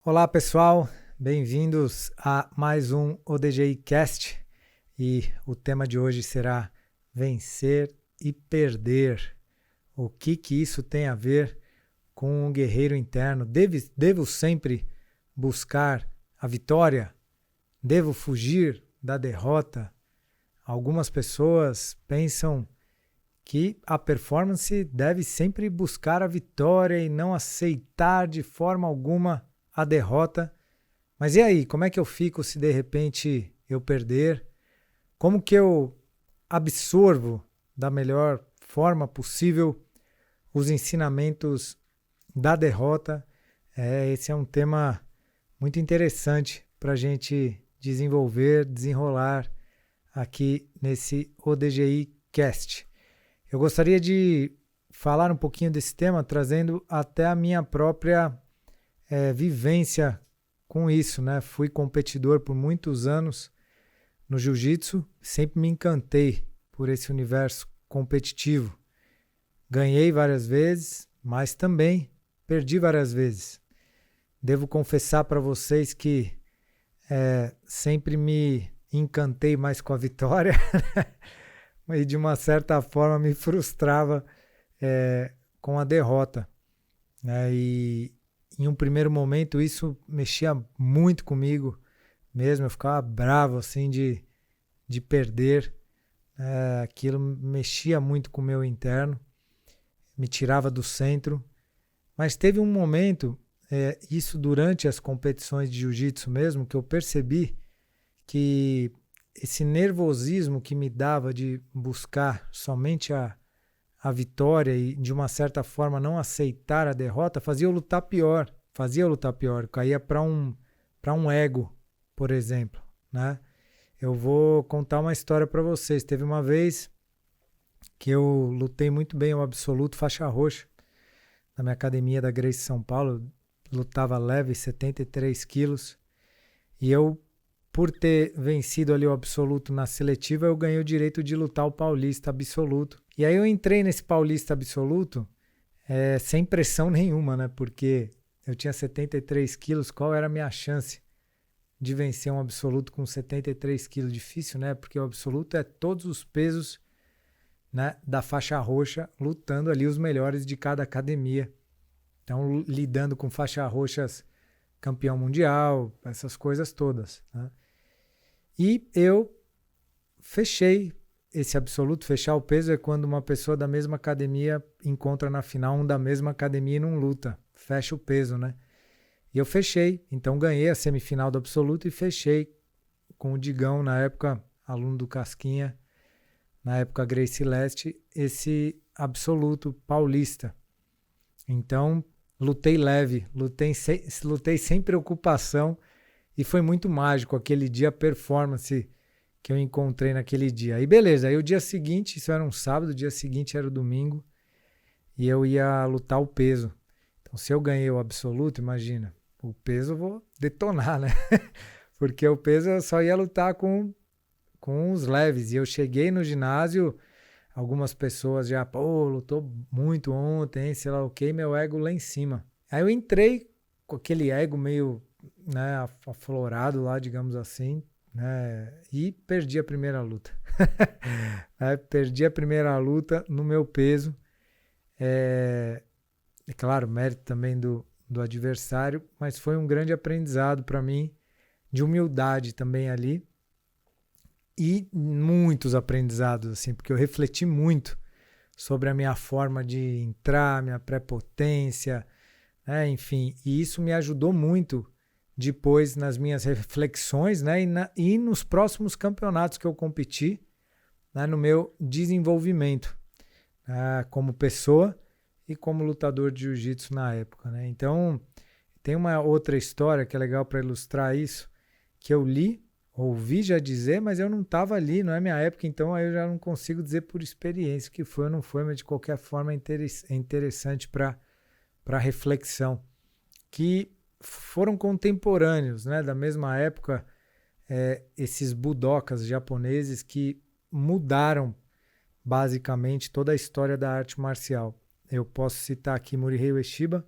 Olá pessoal, bem-vindos a mais um ODGI Cast e o tema de hoje será vencer e perder. O que isso tem a ver com um guerreiro interno? Devo sempre buscar a vitória? Devo fugir da derrota? Algumas pessoas pensam que a performance deve sempre buscar a vitória e não aceitar de forma alguma a derrota. Mas e aí, como é que eu fico se de repente eu perder? Como que eu absorvo da melhor forma possível os ensinamentos da derrota? Esse é um tema muito interessante para a gente desenvolver, desenrolar aqui nesse ODGI Cast. Eu gostaria de falar um pouquinho desse tema, trazendo até a minha própria vivência com isso, né? Fui competidor por muitos anos no jiu-jitsu, sempre me encantei por esse universo competitivo. Ganhei várias vezes, mas também perdi várias vezes. Devo confessar para vocês que sempre me encantei mais com a vitória e de uma certa forma me frustrava com a derrota. E em um primeiro momento isso mexia muito comigo mesmo, eu ficava bravo assim de perder, aquilo mexia muito com o meu interno, me tirava do centro, mas teve um momento, isso durante as competições de jiu-jitsu mesmo, que eu percebi que esse nervosismo que me dava de buscar somente a vitória e de uma certa forma não aceitar a derrota fazia eu lutar pior, eu caía para um ego, por exemplo, né? Eu vou contar uma história para vocês. Teve uma vez que eu lutei muito bem o absoluto faixa roxa na minha academia da Gracie São Paulo, eu lutava leve, 73 quilos, e eu, por ter vencido ali o absoluto na seletiva, eu ganhei o direito de lutar o paulista absoluto. E aí eu entrei nesse paulista absoluto sem pressão nenhuma, né? Porque eu tinha 73 quilos, qual era a minha chance de vencer um absoluto com 73 quilos? Difícil, né? Porque o absoluto é todos os pesos, né, da faixa roxa, lutando ali os melhores de cada academia. Então, lidando com faixa roxas campeão mundial, essas coisas todas, né? E eu fechei esse absoluto. Fechar o peso é quando uma pessoa da mesma academia encontra na final um da mesma academia e não luta. Fecha o peso, né? E eu fechei. Então ganhei a semifinal do absoluto e fechei com o Digão, na época aluno do Casquinha, na época Gracie Leste, esse absoluto paulista. Então lutei leve, lutei sem preocupação e foi muito mágico aquele dia, a performance que eu encontrei naquele dia. Aí beleza, aí o dia seguinte, isso era um sábado, o dia seguinte era o domingo, e eu ia lutar o peso. Então se eu ganhei o absoluto, imagina, o peso eu vou detonar, né? Porque o peso eu só ia lutar com os leves. E eu cheguei no ginásio, algumas pessoas já, pô, lutou muito ontem, hein? Sei lá o que, meu ego lá em cima. Aí eu entrei com aquele ego meio, né, aflorado lá, digamos assim, né, e perdi a primeira luta. Perdi a primeira luta no meu peso. É claro, mérito também do adversário, mas foi um grande aprendizado para mim, de humildade também ali, e muitos aprendizados, assim, porque eu refleti muito sobre a minha forma de entrar, minha prepotência, né, enfim, e isso me ajudou muito depois nas minhas reflexões, né, e nos próximos campeonatos que eu competi, né, no meu desenvolvimento, como pessoa e como lutador de jiu-jitsu na época, né? Então, tem uma outra história que é legal para ilustrar isso, que eu li, ouvi já dizer, mas eu não estava ali, não é minha época, então aí eu já não consigo dizer por experiência que foi ou não foi, mas de qualquer forma é interessante para reflexão, que foram contemporâneos, né, da mesma época, esses budokas japoneses que mudaram basicamente toda a história da arte marcial. Eu posso citar aqui Morihei Ueshiba,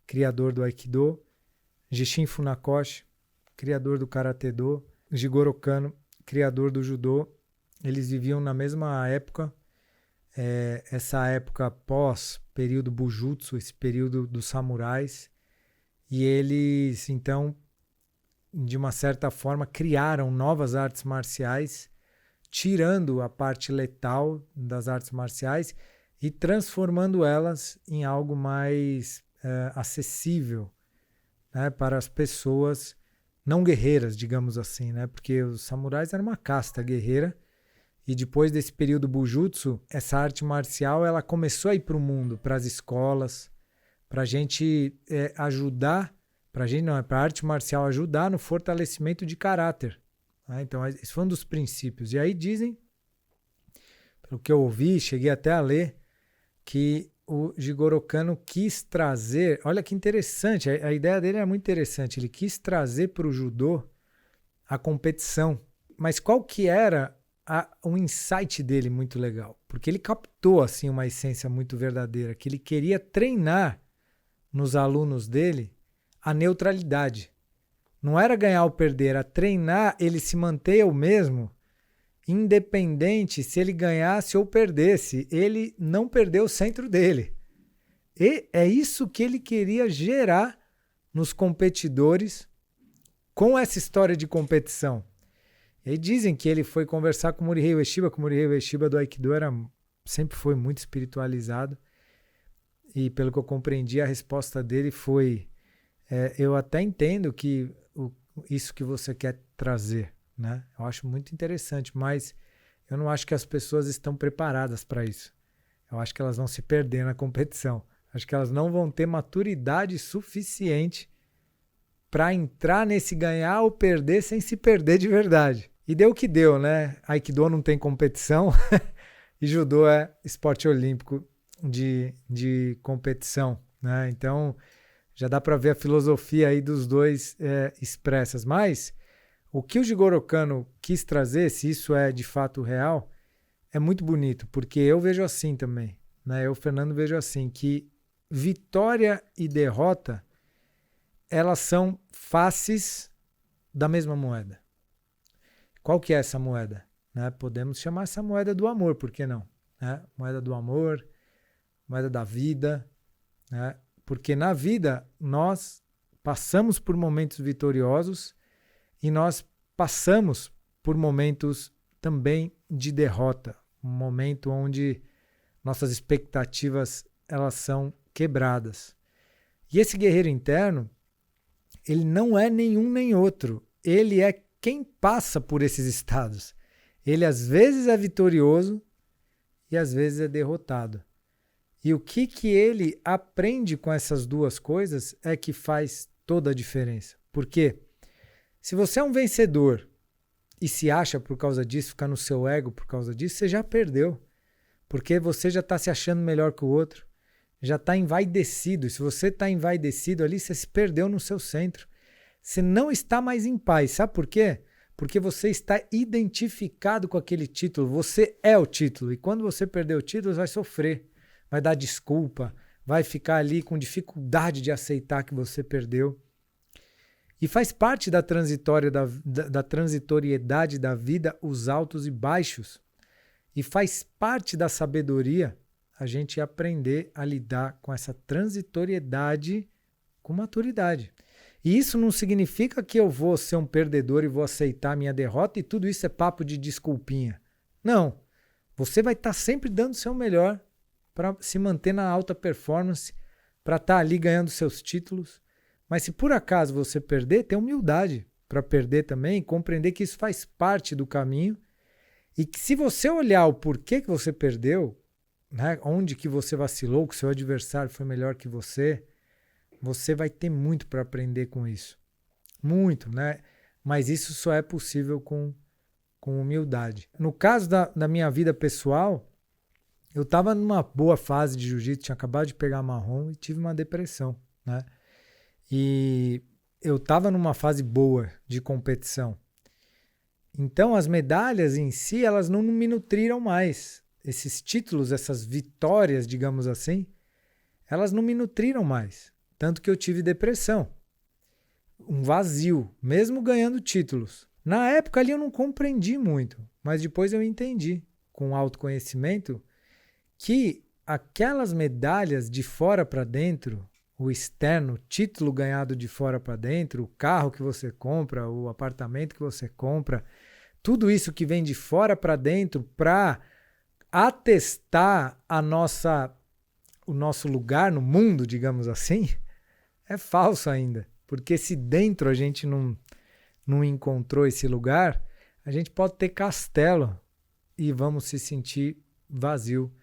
criador do Aikido, Gishin Funakoshi, criador do Karatê-Do, Jigoro Kano, criador do Judô. Eles viviam na mesma época, essa época pós período Bujutsu, esse período dos samurais, e eles, então, de uma certa forma, criaram novas artes marciais, tirando a parte letal das artes marciais e transformando elas em algo mais acessível, né, para as pessoas não guerreiras, digamos assim, né? Porque os samurais eram uma casta guerreira e depois desse período Bujutsu, essa arte marcial ela começou a ir para o mundo, para as escolas, para a gente ajudar, para a arte marcial ajudar no fortalecimento de caráter. Né? Então, esse foi um dos princípios. E aí dizem, pelo que eu ouvi, cheguei até a ler, que o Jigoro Kano quis trazer, olha que interessante, a ideia dele é muito interessante, ele quis trazer para o judô a competição. Mas qual que era um insight dele muito legal? Porque ele captou assim, uma essência muito verdadeira, que ele queria treinar nos alunos dele a neutralidade. Não era ganhar ou perder, era treinar ele se manter o mesmo, independente se ele ganhasse ou perdesse, ele não perdeu o centro dele. E é isso que ele queria gerar nos competidores com essa história de competição. E aí dizem que ele foi conversar com o Morihei Ueshiba, que o Morihei Ueshiba do Aikido sempre foi muito espiritualizado. E pelo que eu compreendi, a resposta dele foi: eu até entendo que isso que você quer trazer, né? Eu acho muito interessante, mas eu não acho que as pessoas estão preparadas para isso. Eu acho que elas vão se perder na competição. Acho que elas não vão ter maturidade suficiente para entrar nesse ganhar ou perder sem se perder de verdade. E deu o que deu, né? Aikido não tem competição e Judô é esporte olímpico de competição, né? Então já dá para ver a filosofia aí dos dois expressas. Mas o que o Jigoro Kano quis trazer, se isso é de fato real, é muito bonito, porque eu vejo assim também, né? Eu, Fernando, vejo assim, que vitória e derrota, elas são faces da mesma moeda. Qual que é essa moeda? Né? Podemos chamar essa moeda do amor, por que não? Né? Moeda do amor, moeda da vida, né? Porque na vida nós passamos por momentos vitoriosos e nós passamos por momentos também de derrota, um momento onde nossas expectativas elas são quebradas. E esse guerreiro interno, ele não é nenhum nem outro, ele é quem passa por esses estados. Ele às vezes é vitorioso e às vezes é derrotado. E o que ele aprende com essas duas coisas é que faz toda a diferença. Porque se você é um vencedor e se acha por causa disso, fica no seu ego por causa disso, você já perdeu. Porque você já está se achando melhor que o outro, já está envaidecido. E se você está envaidecido ali, você se perdeu no seu centro. Você não está mais em paz. Sabe por quê? Porque você está identificado com aquele título. Você é o título. E quando você perder o título, você vai sofrer. Vai dar desculpa. Vai ficar ali com dificuldade de aceitar que você perdeu. E faz parte da transitoriedade da vida os altos e baixos. E faz parte da sabedoria a gente aprender a lidar com essa transitoriedade com maturidade. E isso não significa que eu vou ser um perdedor e vou aceitar a minha derrota e tudo isso é papo de desculpinha. Não. Você vai estar sempre dando o seu melhor para se manter na alta performance, para estar ali ganhando seus títulos. Mas se por acaso você perder, tem humildade para perder também, compreender que isso faz parte do caminho e que se você olhar o porquê que você perdeu, né, onde que você vacilou, que o seu adversário foi melhor que você vai ter muito para aprender com isso. Muito, né? Mas isso só é possível com humildade. No caso da minha vida pessoal, eu estava numa boa fase de jiu-jitsu, tinha acabado de pegar marrom e tive uma depressão, né? E eu estava numa fase boa de competição. Então, as medalhas em si, elas não me nutriram mais. Esses títulos, essas vitórias, digamos assim, elas não me nutriram mais. Tanto que eu tive depressão. um vazio, mesmo ganhando títulos. Na época ali eu não compreendi muito, mas depois eu entendi, com autoconhecimento, que aquelas medalhas de fora para dentro, o externo, o título ganhado de fora para dentro, o carro que você compra, o apartamento que você compra, tudo isso que vem de fora para dentro para atestar o nosso lugar no mundo, digamos assim, é falso ainda. Porque se dentro a gente não encontrou esse lugar, a gente pode ter castelo e vamos se sentir vazio.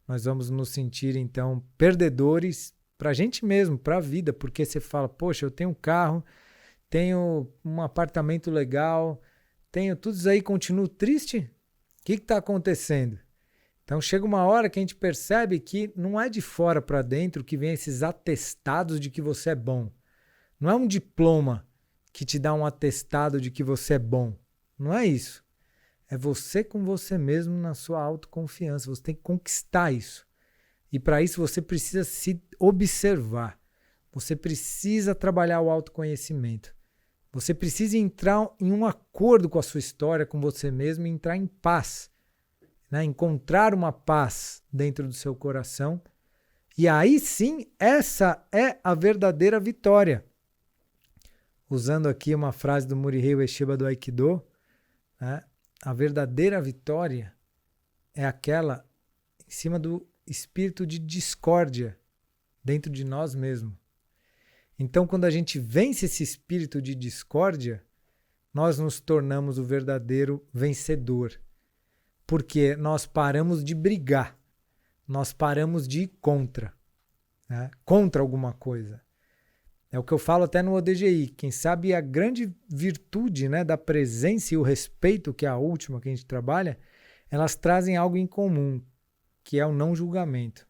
Nós vamos nos sentir, então, perdedores para a gente mesmo, para a vida, porque você fala, poxa, eu tenho um carro, tenho um apartamento legal, tenho tudo isso aí, continuo triste? O que está acontecendo? Então chega uma hora que a gente percebe que não é de fora para dentro que vem esses atestados de que você é bom. Não é um diploma que te dá um atestado de que você é bom. Não é isso. É você com você mesmo na sua autoconfiança. Você tem que conquistar isso. E para isso você precisa se observar. Você precisa trabalhar o autoconhecimento. Você precisa entrar em um acordo com a sua história, com você mesmo e entrar em paz. Né? Encontrar uma paz dentro do seu coração. E aí sim, essa é a verdadeira vitória. Usando aqui uma frase do Morihei Ueshiba do Aikido, né? A verdadeira vitória é aquela em cima do espírito de discórdia dentro de nós mesmos. Então, quando a gente vence esse espírito de discórdia, nós nos tornamos o verdadeiro vencedor. Porque nós paramos de brigar, nós paramos de ir contra, né? Contra alguma coisa. É o que eu falo até no ODGI. Quem sabe a grande virtude, né, da presença e o respeito, que é a última que a gente trabalha, elas trazem algo em comum, que é o não julgamento.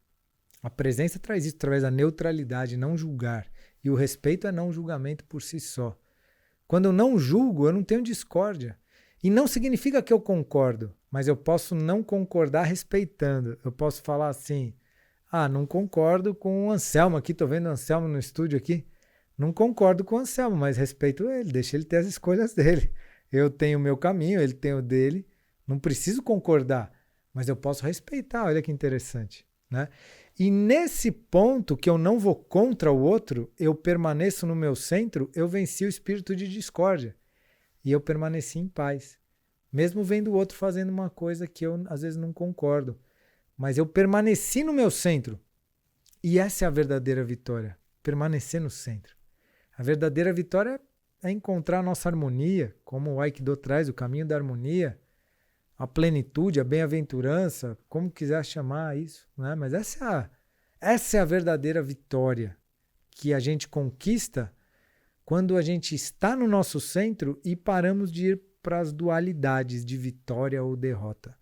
A presença traz isso através da neutralidade, não julgar. E o respeito é não julgamento por si só. Quando eu não julgo, eu não tenho discórdia. E não significa que eu concordo, mas eu posso não concordar respeitando. Eu posso falar assim, não concordo com o Anselmo aqui, estou vendo o Anselmo no estúdio aqui. Não concordo com o Anselmo, mas respeito ele, deixa ele ter as escolhas dele. Eu tenho o meu caminho, ele tem o dele. Não preciso concordar, mas eu posso respeitar, olha que interessante, né? E nesse ponto que eu não vou contra o outro, eu permaneço no meu centro, eu venci o espírito de discórdia. E eu permaneci em paz. Mesmo vendo o outro fazendo uma coisa que eu às vezes não concordo. Mas eu permaneci no meu centro. E essa é a verdadeira vitória, permanecer no centro. A verdadeira vitória é encontrar a nossa harmonia, como o Aikido traz, o caminho da harmonia, a plenitude, a bem-aventurança, como quiser chamar isso, né? Mas essa é a verdadeira vitória que a gente conquista quando a gente está no nosso centro e paramos de ir para as dualidades de vitória ou derrota.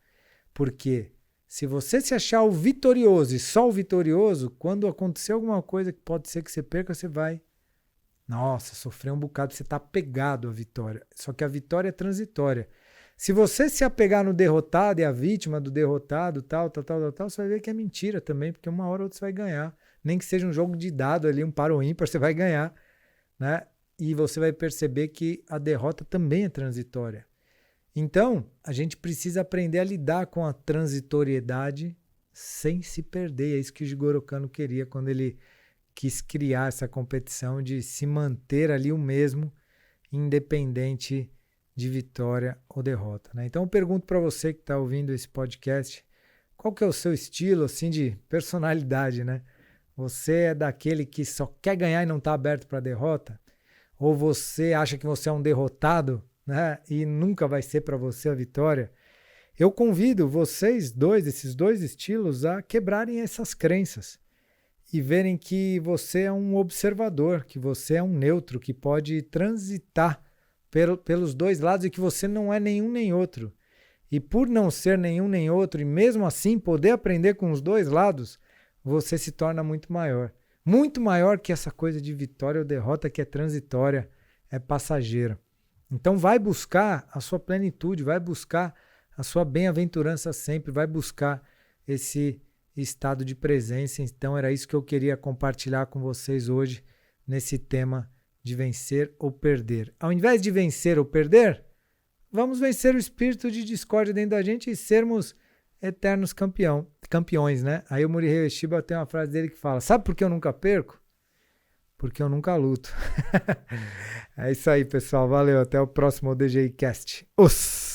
Porque se você se achar o vitorioso e só o vitorioso, quando acontecer alguma coisa que pode ser que você perca, você vai sofrer um bocado, você está apegado à vitória. Só que a vitória é transitória. Se você se apegar no derrotado e a vítima do derrotado, tal, você vai ver que é mentira também, porque uma hora ou outra você vai ganhar. Nem que seja um jogo de dado ali, um par ou ímpar, você vai ganhar, né? E você vai perceber que a derrota também é transitória. Então, a gente precisa aprender a lidar com a transitoriedade sem se perder. É isso que o Jigoro Kano queria quando ele quis criar essa competição de se manter ali o mesmo, independente de vitória ou derrota, né? Então eu pergunto para você que está ouvindo esse podcast, qual que é o seu estilo assim, de personalidade, né? Você é daquele que só quer ganhar e não está aberto para derrota? Ou você acha que você é um derrotado, né? E nunca vai ser para você a vitória? Eu convido vocês dois, esses dois estilos, a quebrarem essas crenças e verem que você é um observador, que você é um neutro, que pode transitar pelos dois lados e que você não é nenhum nem outro. E por não ser nenhum nem outro, e mesmo assim poder aprender com os dois lados, você se torna muito maior. Muito maior que essa coisa de vitória ou derrota que é transitória, é passageira. Então vai buscar a sua plenitude, vai buscar a sua bem-aventurança sempre, vai buscar esse estado de presença. Então era isso que eu queria compartilhar com vocês hoje nesse tema de vencer ou perder. Ao invés de vencer ou perder, vamos vencer o espírito de discórdia dentro da gente e sermos eternos campeões, né? Aí o Morihei Ueshiba tem uma frase dele que fala: sabe por que eu nunca perco? Porque eu nunca luto. É isso aí, pessoal. Valeu. Até o próximo ODGI Cast. Os!